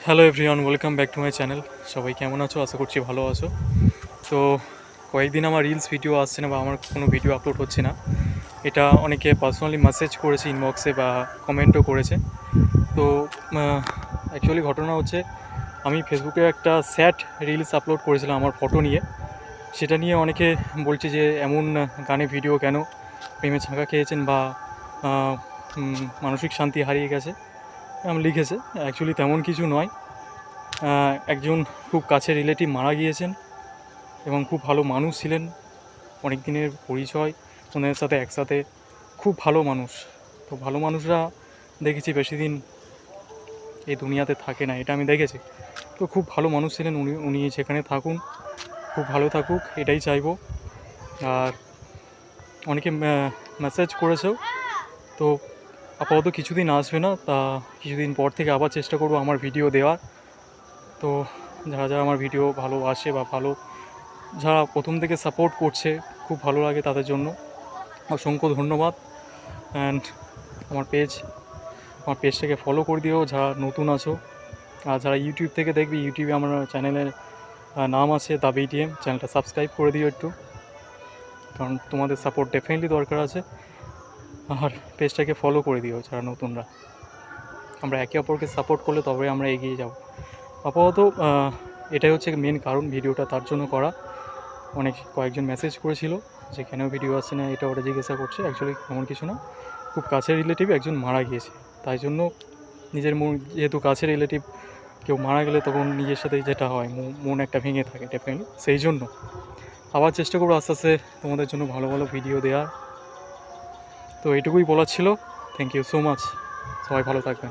Hello everyone, welcome back to my channel. সবাই কেমন আছো? আশা করছি ভালো আছো। তো কয়েকদিন আমার রিলস ভিডিও আসছে না বা আমার কোনো ভিডিও আপলোড হচ্ছে না। এটা অনেকে পার্সোনালি মেসেজ করেছে ইনবক্সে বা কমেন্টও করেছে। তো অ্যাকচুয়ালি ঘটনা হচ্ছে, আমি ফেসবুকে একটা স্যাড রিলস আপলোড করেছিলাম আমার ফটো নিয়ে। সেটা নিয়ে অনেকে বলছে যে এমন গানে ভিডিও কেন, প্রেমে ছাঁকা খেয়েছেন বা মানসিক শান্তি হারিয়ে গেছে এমন লিখেছে। অ্যাকচুয়ালি তেমন কিছু নয়। একজন খুব কাছের রিলেটিভ মারা গিয়েছেন এবং খুব ভালো মানুষ ছিলেন, অনেক দিনের পরিচয়, ওনাদের সাথে একসাথে, খুব ভালো মানুষ। তো ভালো মানুষরা দেখেছি বেশি দিন এই দুনিয়াতে থাকে না, এটা আমি দেখেছি। তো খুব ভালো মানুষ ছিলেন উনি, উনি যেখানে থাকুন খুব ভালো থাকুক এটাই চাইবো। আর অনেকে মেসেজ করেছেও, তো আপাতত কিছুদিন আসবে না, তা কিছুদিন পর থেকে আবার চেষ্টা করবো আমার ভিডিও দেওয়ার। তো যারা যারা আমার ভিডিও ভালোবাসে বা যারা প্রথম থেকে সাপোর্ট করছে, খুব ভালো লাগে তাদের জন্য অসংখ্য ধন্যবাদ। অ্যান্ড আমার পেজটাকে ফলো করে দিও যারা নতুন আছো। আর যারা ইউটিউব থেকে দেখবে, ইউটিউবে আমার চ্যানেলের নাম আছে দ্য বিটিএম, চ্যানেলটা সাবস্ক্রাইব করে দিও একটু, কারণ তোমাদের সাপোর্ট ডেফিনেটলি দরকার আছে। আর পেজটাকে ফলো করে দিও যারা নতুনরা। আমরা একে অপরকে সাপোর্ট করলে তবে আমরা এগিয়ে যাব। আপাতত এটাই হচ্ছে মেন কারণ ভিডিওটা তার জন্য করা। কয়েকজন মেসেজ করেছিল যে কেন ভিডিও আসছে না, এটা ওটা জিজ্ঞাসা করছে। অ্যাকচুয়ালি এমন কিছু না, খুব কাছের রিলেটিভ একজন মারা গিয়েছে, তাই জন্য নিজের মন, যেহেতু কাছের রিলেটিভ কেউ মারা গেলে তখন নিজের সাথে যেটা হয় মন একটা ভেঙে থাকে ডেফিনেটলি, সেই জন্য আবার চেষ্টা করবো আস্তে আস্তে তোমাদের জন্য ভালো ভালো ভিডিও দেওয়ার। তো এইটুকুই বলার ছিল। থ্যাংক ইউ সো মাচ, সবাই ভালো থাকবেন।